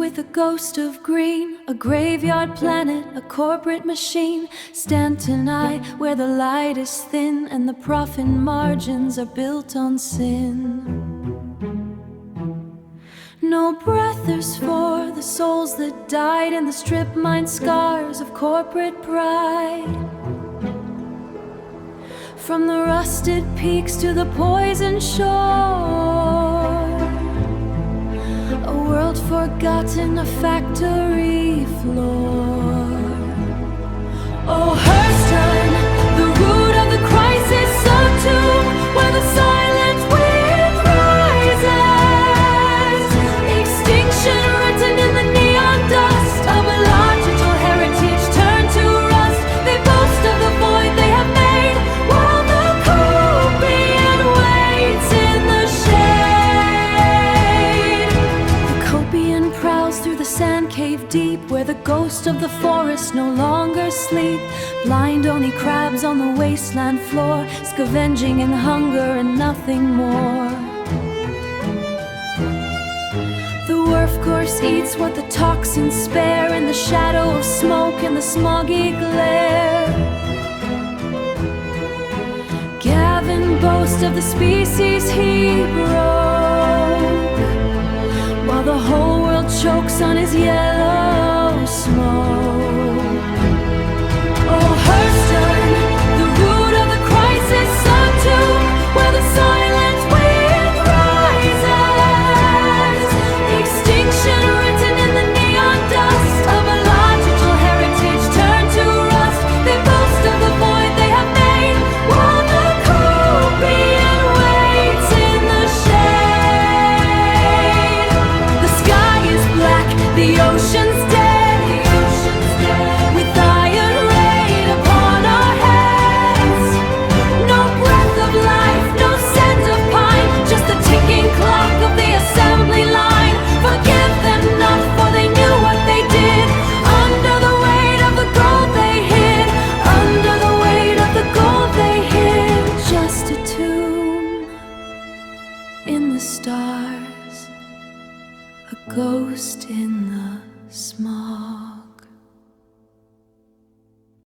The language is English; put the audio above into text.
with a ghost of green, a graveyard planet, a corporate machine. Stand tonight where the light is thin and the profit margins are built on sin. No breath is for the souls that died in the strip mine scars of corporate pride. From the rusted peaks to the poisoned shore, a world forgotten, a factory floor. Oh, Huston, the root of the crisis, so too, where the silent wind rises. Extinction written in the neon dust of a logical heritage turned to rust. They boast of the void they have made, while the copian waits in the shade. The copian prowls through the sand cave deep, where the ghost of the forest no longer sleep. Blind only crabs on the wasteland floor, scavenging in hunger and nothing more. The wharf course eats what the toxins spare in the shadow of smoke and the smoggy glare. Gavin boasts of the species he broke, while the whole world chokes on his yellow smoke.